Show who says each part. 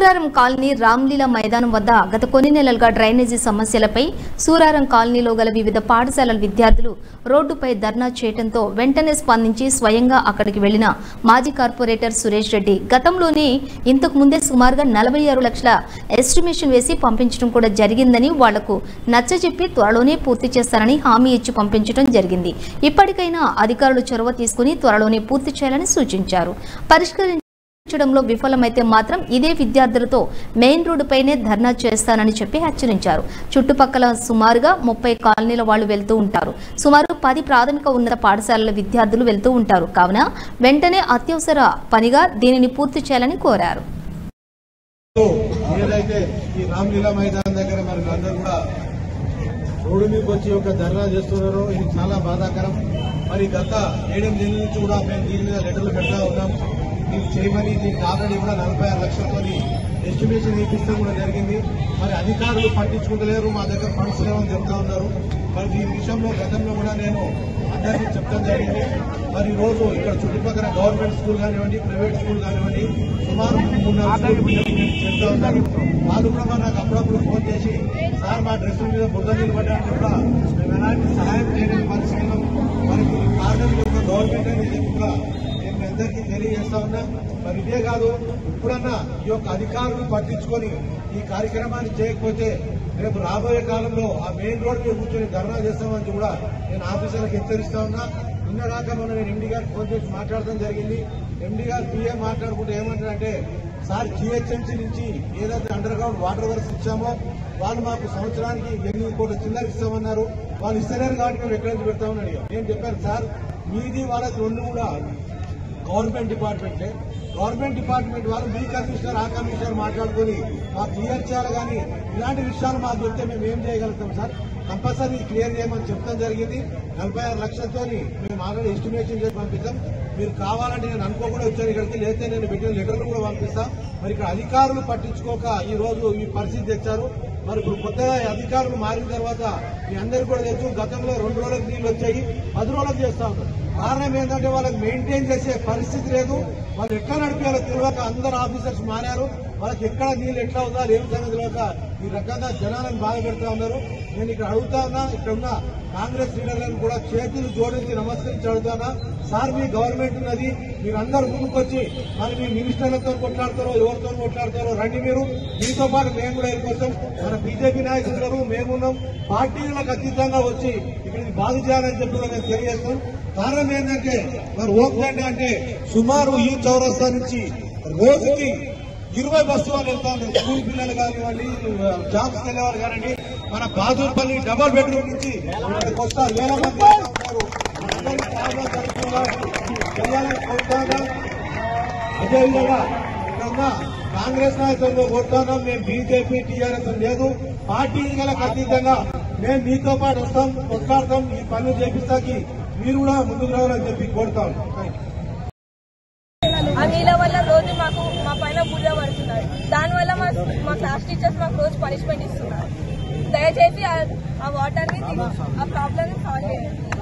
Speaker 1: Suraram colony Ramlila మైదానం వద్ద గత కొన్ని నెలలుగా డ్రైనేజీ సమస్యలపై సూరారం కాలనీలో గల వివిధ పాఠశాలల విద్యార్థులు రోడ్డుపై ధర్నా చేయడంతో వెంటనే స్పందించి స్వయంగా అక్కడికి వెళ్లిన మాజీ కార్పొరేటర్ సురేష్ రెడ్డి గతంలోనే ఇంతకు ముందే సుమారుగా 46 లక్షల ఎస్టిమేషన్ వేసి పంపించడం కూడా జరిగిందని వాళ్లకు నచ్చజెప్పి త్వరలోనే పూర్తి చేస్తారని హామీ ఇచ్చి పంపించడం జరిగింది. ఇప్పటికైనా అధికారులు చొరవ తీసుకుని త్వరలోనే పూర్తి చేయాలని సూచించారు. పరిష్కరించడంలో విఫలమైతే మాత్రం ఇదే విద్యార్థులతో మెయిన్ రోడ్డుపైనే ధర్నా చేస్తానని చెప్పి హెచ్చరించారు. చుట్టుపక్కల సుమారుగా 30 కాలనీల వాళ్ళు వెళ్తూ ఉంటారు. సుమారు 10 ప్రాథమిక ఉన్నత పాఠశాలల విద్యార్థులు వెళ్తూ ఉంటారు. కావున వెంటనే అత్యవసర పనిగా దీనిని పూర్తి చేయాలని కోరారు.
Speaker 2: రోడ్డు మీకు వచ్చి ఒక ధర్నా చేస్తున్నారో ఇది చాలా బాధాకరం. మరి గత 7 నెలల నుంచి కూడా మేము దీని మీద లెటర్లు పెడతా ఉన్నాం. దీన్ని చేయమని దీనికి ఆల్రెడీ కూడా 46 లక్షలతో ఎస్టిమేషన్ వేయించడం కూడా జరిగింది. మరి అధికారులు పట్టించుకుంటలేరు, మా దగ్గర ఫండ్స్ లేవని చెప్తా ఉన్నారు. మరి దీని విషయంలో గతంలో కూడా నేను అందరికీ చెప్తాం జరిగింది. మరి ఈ రోజు ఇక్కడ చుట్టుపక్కల గవర్నమెంట్ స్కూల్ కానివ్వండి, ప్రైవేట్ స్కూల్ కానివ్వండి, సుమారు 3-4 చెప్తా ఉన్నారు. వాళ్ళు కూడా నాకు అప్పుడప్పుడు ఫోన్ చేసి సార్ మా డ్రెస్సుల మీద బుద్ధ నిలబడ్డానికి కూడా మేము ఎలాంటి సహాయం చేయడానికి పరిస్థితుల్లో మనకి కారణం యొక్క గవర్నమెంట్ అనేది కూడా నేను అందరికీ తెలియజేస్తా ఉన్నా. మరి ఇదే కాదు, ఇప్పుడన్నా ఈ యొక్క అధికారులు పట్టించుకొని ఈ కార్యక్రమాన్ని చేయకపోతే రేపు రాబోయే కాలంలో ఆ మెయిన్ రోడ్ మీద కూర్చొని ధర్నా చేస్తామని కూడా నేను ఆఫీసర్లకు హెచ్చరిస్తా ఉన్నా. నిన్నగాక మొన్న నేను ఎండీ గారికి ఫోన్ చేసి మాట్లాడడం జరిగింది. ఎండీ గారు పిఏ మాట్లాడుకుంటే ఏమంటారంటే సార్ జిహెచ్ఎంసీ నుంచి ఏదైతే అండర్ గ్రౌండ్ వాటర్ వర్క్స్ ఇచ్చామో వాళ్ళు మాకు సంవత్సరానికి 8 కోట్ల చిల్లర ఇస్తామన్నారు. వాళ్ళు ఇస్తలేరు కాబట్టి మేము ఎక్కడి నుంచి పెడతామని అడిగాం. నేను చెప్పాను సార్ మీది వాళ్ళకి 2 కూడా గవర్నమెంట్ డిపార్ట్మెంటే. గవర్నమెంట్ డిపార్ట్మెంట్ వాళ్ళు మీ కమిషనర్ ఆ కమిషనర్ మాట్లాడుకుని మాకు క్లియర్ చేయాలి. కానీ ఇలాంటి విషయాలు మాకు చెప్తే మేము ఏం చేయగలుగుతాం సార్? కంపల్సరీ క్లియర్ చేయమని చెప్తాం జరిగింది. 46 లక్షలతో మేము ఆల్రెడీ ఎస్టిమేషన్ చేసి పంపిస్తాం. మీరు కావాలంటే నేను అనుకోకుండా వచ్చాను ఇక్కడికి, లేకపోతే నేను పెట్టిన లెటర్లు కూడా పంపిస్తాం. మరి ఇక్కడ అధికారులు పట్టించుకోక ఈ రోజు ఈ పరిస్థితి తెచ్చారు. మరి ఇప్పుడు కొత్తగా అధికారులు మారిన తర్వాత మీ అందరికీ కూడా తెలుసు, గతంలో 2 రోజులకు నీళ్లు వచ్చాయి, 10 రోజులకు చేస్తా ఉన్నారు. కారణం ఏంటంటే వాళ్ళకి మెయింటైన్ చేసే పరిస్థితి లేదు. వాళ్ళు ఎట్లా నడిపేయాలో తెలియక అందరు ఆఫీసర్స్ మారారు. వాళ్ళకి ఎక్కడ నీళ్ళు ఎట్లా ఉందా ఏం సంగతి తెలియక ఈ రకంగా జనాలను బాధ పెడతా ఉన్నారు. నేను ఇక్కడ అడుగుతా ఉన్నా, ఇక్కడ ఉన్న కాంగ్రెస్ లీడర్లను కూడా చేతులు జోడించి నమస్కరించి అడుగుతానా, సార్ మీ గవర్నమెంట్ ఉన్నది, మీరందరూ ముందుకొచ్చి మరి మీ మినిస్టర్లతో కొట్లాడతారో ఎవరితో కొట్లాడతారో రండి. మీరు మీతో పాటు మేము కూడా వెళ్ళిపోతాం. మన బీజేపీ నాయకులు మేమున్నాం. పార్టీలకు అతీతంగా వచ్చి ఇక్కడికి బాధ చేయాలని చెప్పి మేము తెలియజేస్తాం. కారణం ఏంటంటే మరి ఓపెన్ అంటే సుమారు ఈ చౌరస్తా నుంచి రోజుకి 20 బస్సు వాళ్ళు వెళ్తా ఉన్నారు. స్కూల్ పిల్లలు కానివ్వండి, జాబ్స్ వెళ్ళేవాళ్ళు కానివ్వండి. మన బాదూర్పల్లి డబల్ బెడ్రూమ్ నుంచి కొత్త 1000 మంది ఉన్నారు. అదేవిధంగా ఇక్కడ కాంగ్రెస్ నాయకులను కోరుతున్నాం. మేము బీజేపీ టీఆర్ఎస్ లేదు, పార్టీలకు అతీతంగా మేము మీతో పాటు వస్తాం, కొట్లాడతాం, ఈ పనులు చేపిస్తాకి మీరు కూడా ముందుకు రావాలని చెప్పి కోరుతాం.
Speaker 3: ఆ నీళ్ళ వల్ల రోజు మాకు మా పైన బుర్ర పడుతున్నారు. దానివల్ల మా క్లాస్ టీచర్స్ మాకు రోజు పనిష్మెంట్ ఇస్తున్నారు. దయచేసి ఆ వాటర్ ని ఆ ప్రాబ్లమ్ ని సాల్వ్ చేయండి.